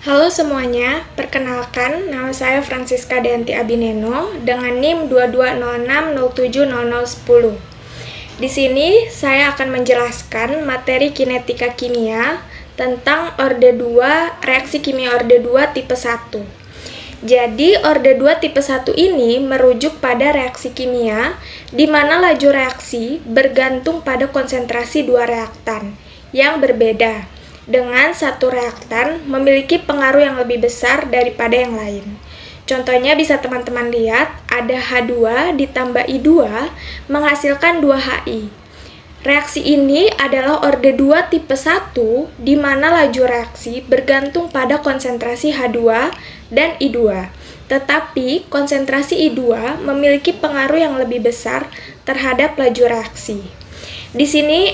Halo semuanya, perkenalkan nama saya Francisca Deanti Abineno dengan NIM 2206070010. Di sini saya akan menjelaskan materi kinetika kimia tentang orde 2, reaksi kimia orde 2 tipe 1. Jadi, orde 2 tipe 1 ini merujuk pada reaksi kimia di mana laju reaksi bergantung pada konsentrasi dua reaktan yang berbeda, dengan satu reaktan memiliki pengaruh yang lebih besar daripada yang lain. Contohnya bisa teman-teman lihat, ada H2 ditambah I2 menghasilkan 2HI. Reaksi ini adalah orde 2 tipe 1 di mana laju reaksi bergantung pada konsentrasi H2 dan I2. Tetapi konsentrasi I2 memiliki pengaruh yang lebih besar terhadap laju reaksi. Di sini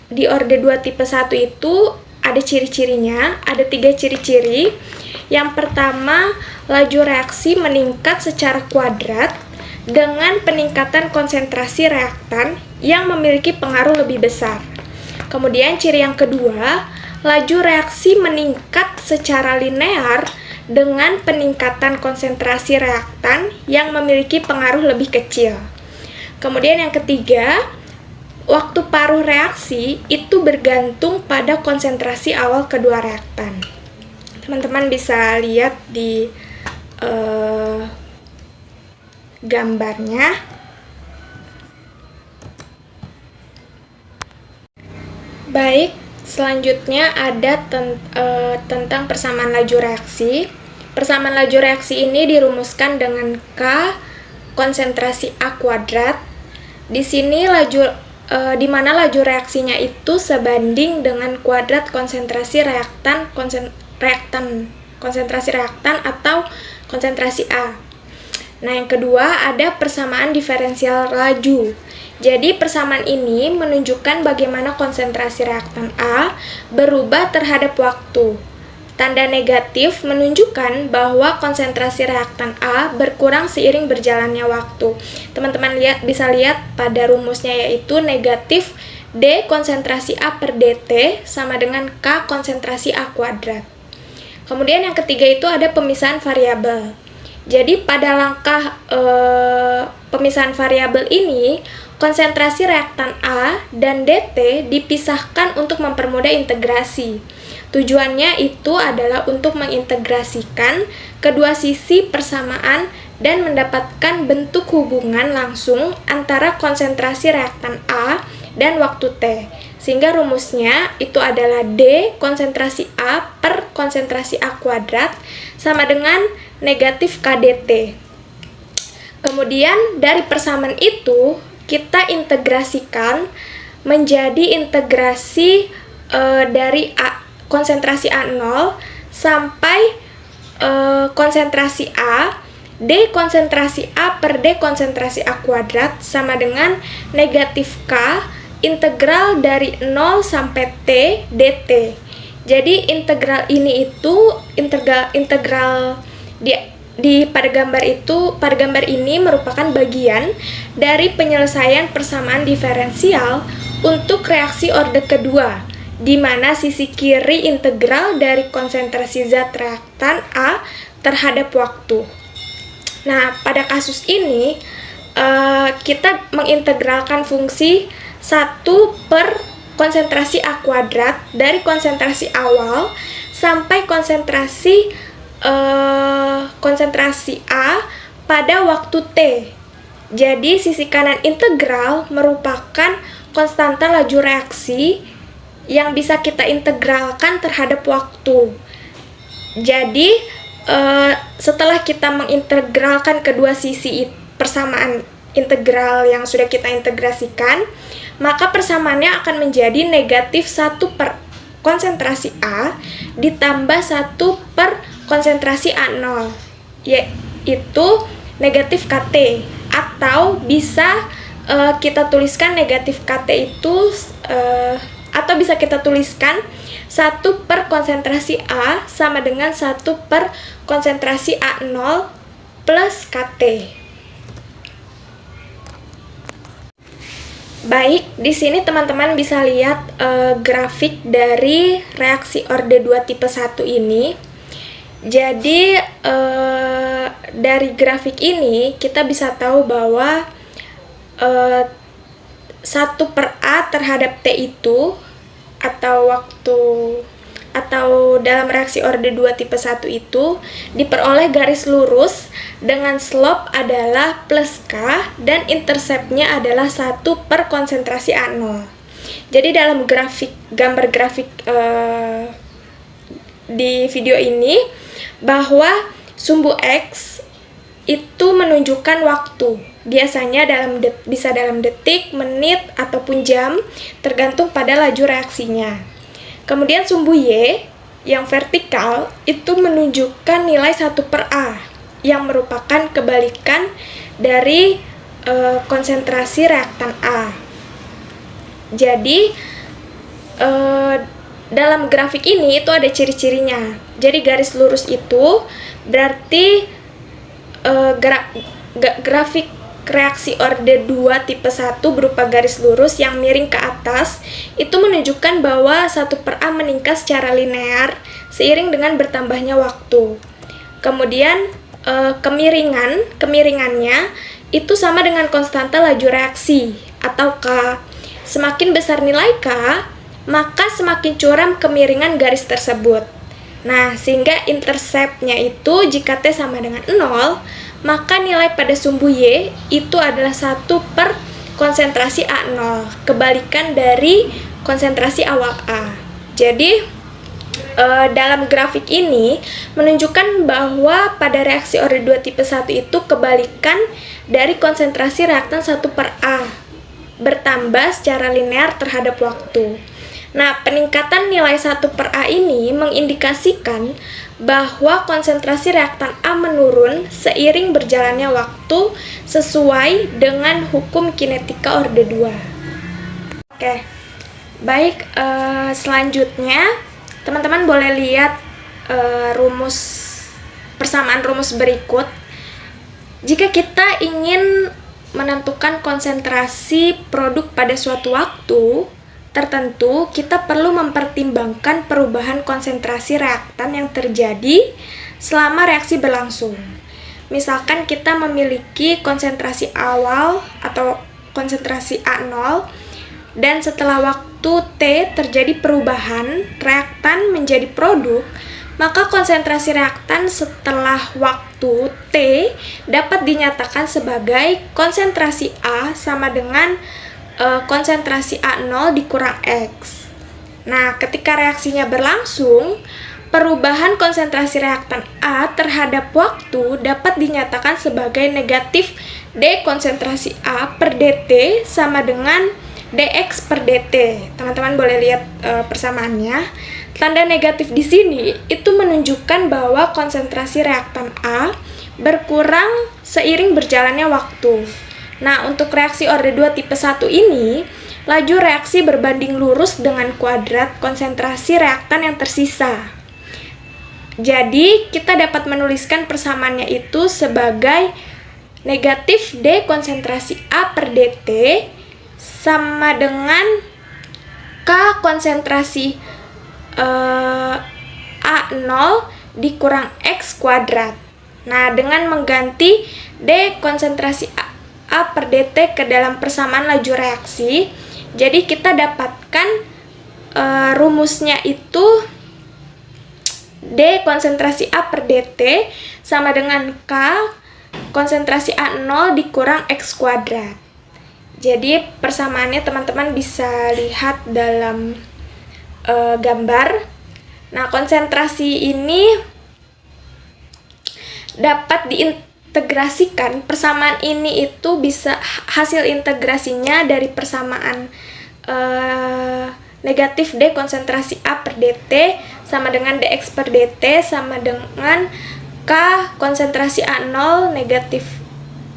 di orde 2 tipe 1 itu ada ciri-cirinya, ada 3 ciri-ciri. Yang pertama, laju reaksi meningkat secara kuadrat dengan peningkatan konsentrasi reaktan yang memiliki pengaruh lebih besar. Kemudian ciri yang kedua, laju reaksi meningkat secara linear dengan peningkatan konsentrasi reaktan yang memiliki pengaruh lebih kecil. Kemudian yang ketiga, waktu paruh reaksi itu bergantung pada konsentrasi awal kedua reaktan. Teman-teman bisa lihat di gambarnya. Baik, selanjutnya ada tentang persamaan laju reaksi. Persamaan laju reaksi ini dirumuskan dengan K konsentrasi A kuadrat. Di sini di mana laju reaksinya itu sebanding dengan kuadrat konsentrasi konsentrasi reaktan atau konsentrasi A. Nah, yang kedua ada persamaan diferensial laju. Jadi persamaan ini menunjukkan bagaimana konsentrasi reaktan A berubah terhadap waktu. Tanda negatif menunjukkan bahwa konsentrasi reaktan A berkurang seiring berjalannya waktu. Teman-teman bisa lihat pada rumusnya, yaitu negatif D konsentrasi A per DT sama dengan K konsentrasi A kuadrat. Kemudian yang ketiga itu ada pemisahan variabel. Jadi pada langkah pemisahan variabel ini, konsentrasi reaktan A dan DT dipisahkan untuk mempermudah integrasi. Tujuannya itu adalah untuk mengintegrasikan kedua sisi persamaan dan mendapatkan bentuk hubungan langsung antara konsentrasi reaktan A dan waktu T. Sehingga rumusnya itu adalah D konsentrasi A per konsentrasi A kuadrat sama dengan negatif KdT. Kemudian dari persamaan itu kita integrasikan menjadi integrasi dari konsentrasi A0 sampai konsentrasi A, D konsentrasi A per D konsentrasi A kuadrat sama dengan negatif K integral dari 0 sampai T dt. Jadi integral ini itu integral pada gambar ini merupakan bagian dari penyelesaian persamaan diferensial untuk reaksi orde kedua, di mana sisi kiri integral dari konsentrasi zat reaktan A terhadap waktu. Nah, pada kasus ini kita mengintegralkan fungsi 1 per konsentrasi A kuadrat dari konsentrasi awal sampai konsentrasi A pada waktu T. Jadi sisi kanan integral merupakan konstanta laju reaksi yang bisa kita integralkan terhadap waktu. Jadi setelah kita mengintegralkan kedua sisi persamaan integral yang sudah kita integrasikan, maka persamaannya akan menjadi negatif 1 per konsentrasi A ditambah 1 per konsentrasi A0, yaitu negatif KT, atau bisa kita tuliskan negatif KT itu atau bisa kita tuliskan 1 per konsentrasi A sama dengan 1 per konsentrasi A0 plus KT. Baik, di sini teman-teman bisa lihat grafik dari reaksi orde 2 tipe 1 ini. Jadi dari grafik ini kita bisa tahu bahwa 1/A terhadap T itu atau dalam reaksi orde 2 tipe 1 itu diperoleh garis lurus dengan slope adalah plus K dan interceptnya adalah 1 per konsentrasi A0. Jadi dalam gambar grafik di video ini bahwa sumbu X itu menunjukkan waktu. Biasanya bisa dalam detik, menit, ataupun jam, tergantung pada laju reaksinya. Kemudian sumbu Y yang vertikal itu menunjukkan nilai 1/A yang merupakan kebalikan dari konsentrasi reaktan A. Jadi dalam grafik ini itu ada ciri-cirinya. Jadi garis lurus itu berarti grafik reaksi orde 2 tipe 1 berupa garis lurus yang miring ke atas itu menunjukkan bahwa 1/A meningkat secara linear seiring dengan bertambahnya waktu. Kemudian kemiringannya itu sama dengan konstanta laju reaksi atau K. Semakin besar nilai K, maka semakin curam kemiringan garis tersebut. Nah, sehingga interceptnya itu jika T sama dengan 0, maka nilai pada sumbu Y itu adalah 1 per konsentrasi A0, kebalikan dari konsentrasi awal A. Jadi, dalam grafik ini menunjukkan bahwa pada reaksi orde 2 tipe 1 itu kebalikan dari konsentrasi reaktan 1/A, bertambah secara linear terhadap waktu. Nah, peningkatan nilai 1/A ini mengindikasikan bahwa konsentrasi reaktan A menurun seiring berjalannya waktu sesuai dengan hukum kinetika orde 2. Oke, baik, selanjutnya teman-teman boleh lihat persamaan rumus berikut. Jika kita ingin menentukan konsentrasi produk pada suatu waktu tertentu, kita perlu mempertimbangkan perubahan konsentrasi reaktan yang terjadi selama reaksi berlangsung. Misalkan kita memiliki konsentrasi awal atau konsentrasi A0 dan setelah waktu T terjadi perubahan reaktan menjadi produk, maka konsentrasi reaktan setelah waktu T dapat dinyatakan sebagai konsentrasi A sama dengan konsentrasi A0 dikurang X. Nah, ketika reaksinya berlangsung, perubahan konsentrasi reaktan A terhadap waktu dapat dinyatakan sebagai negatif D konsentrasi A per dt sama dengan dx per dt. Teman-teman boleh lihat persamaannya. Tanda negatif di sini itu menunjukkan bahwa konsentrasi reaktan A berkurang seiring berjalannya waktu. Nah, untuk reaksi orde 2 tipe 1 ini, laju reaksi berbanding lurus dengan kuadrat konsentrasi reaktan yang tersisa. Jadi, kita dapat menuliskan persamaannya itu sebagai negatif D konsentrasi A per dt sama dengan K konsentrasi A0 dikurang X kuadrat. Nah, dengan mengganti D konsentrasi A per dt ke dalam persamaan laju reaksi, jadi kita dapatkan rumusnya itu D konsentrasi A per dt sama dengan K konsentrasi A0 dikurang X kuadrat. Jadi persamaannya teman-teman bisa lihat dalam gambar. Nah, konsentrasi ini dapat diintegrasikan. Persamaan ini itu bisa hasil integrasinya dari persamaan negatif D konsentrasi A per dt sama dengan dx per dt sama dengan K konsentrasi A0 negatif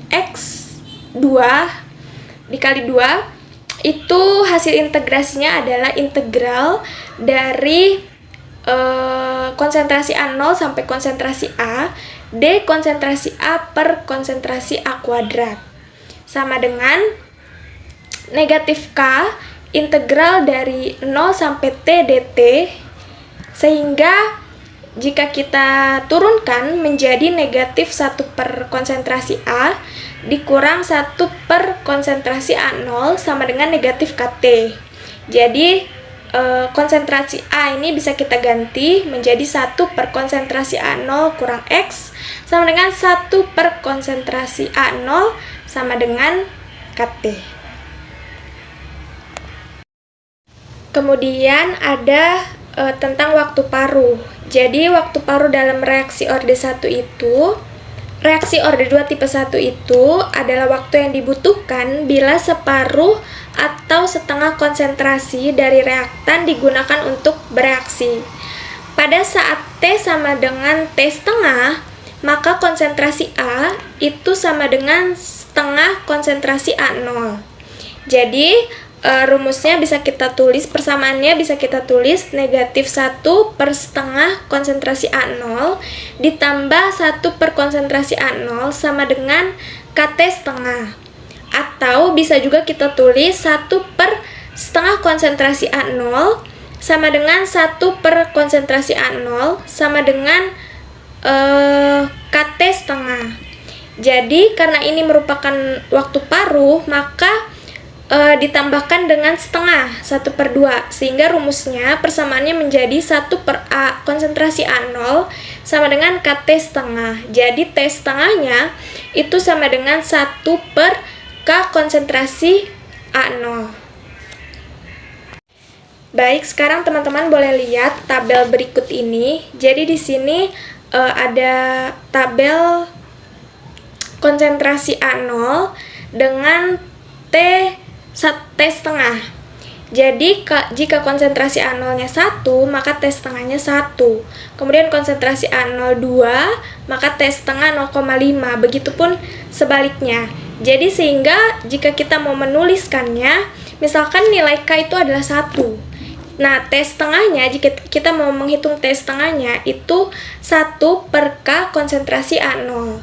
X 2 dikali 2. Itu hasil integrasinya adalah integral dari konsentrasi A0 sampai konsentrasi A D konsentrasi A per konsentrasi A kuadrat sama dengan negatif K integral dari 0 sampai T dt, sehingga jika kita turunkan menjadi negatif 1 per konsentrasi A dikurang 1 per konsentrasi A0 sama dengan negatif KT. Jadi konsentrasi A ini bisa kita ganti menjadi 1 per konsentrasi A0 kurang X sama dengan 1 per konsentrasi A0 sama dengan KT. Kemudian ada tentang waktu paruh. Jadi waktu paruh dalam reaksi orde 1 itu, reaksi orde 2 tipe 1 itu adalah waktu yang dibutuhkan bila separuh atau setengah konsentrasi dari reaktan digunakan untuk bereaksi. Pada saat T sama dengan T setengah, maka konsentrasi A itu sama dengan setengah konsentrasi A0. Jadi rumusnya bisa kita tulis, persamaannya bisa kita tulis negatif 1 per setengah konsentrasi A0 ditambah 1 per konsentrasi A0 sama dengan KT setengah. Atau bisa juga kita tulis 1 per setengah konsentrasi A0 sama dengan 1 per konsentrasi A0 sama dengan KT setengah. Jadi karena ini merupakan waktu paruh, maka ditambahkan dengan setengah 1 per 2, sehingga rumusnya persamaannya menjadi 1 per A konsentrasi A0 sama dengan KT setengah. Jadi T setengahnya itu sama dengan 1 per K konsentrasi A0. Baik, sekarang teman-teman boleh lihat tabel berikut ini. Jadi di sini ada tabel konsentrasi A0 dengan T setengah. Jadi jika konsentrasi A0-nya 1, maka T setengahnya 1. Kemudian konsentrasi A0 2, maka T setengah 0,5. Begitupun sebaliknya. Jadi sehingga jika kita mau menuliskannya, misalkan nilai K itu adalah 1. Nah, T setengahnya, jika kita mau menghitung T setengahnya, itu 1 per K konsentrasi A0.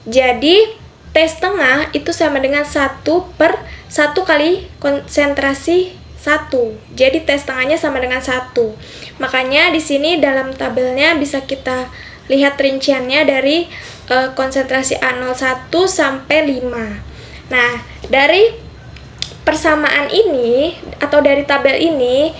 Jadi T setengah itu sama dengan 1 per 1 kali konsentrasi 1. Jadi T setengahnya sama dengan 1. Makanya di sini dalam tabelnya bisa kita lihat rinciannya dari konsentrasi A01 sampai 5. Nah, dari persamaan ini atau dari tabel ini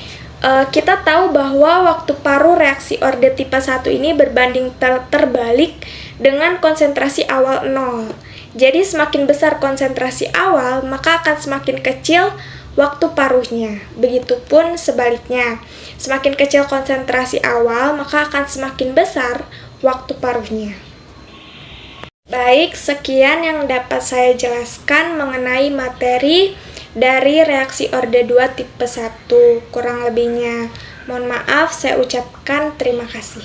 kita tahu bahwa waktu paruh reaksi orde tipe 1 ini berbanding terbalik dengan konsentrasi awal 0. Jadi semakin besar konsentrasi awal, maka akan semakin kecil waktu paruhnya. Begitupun sebaliknya, semakin kecil konsentrasi awal, maka akan semakin besar waktu paruhnya. Baik, sekian yang dapat saya jelaskan mengenai materi dari reaksi orde 2 tipe 1. Kurang lebihnya, mohon maaf, saya ucapkan terima kasih.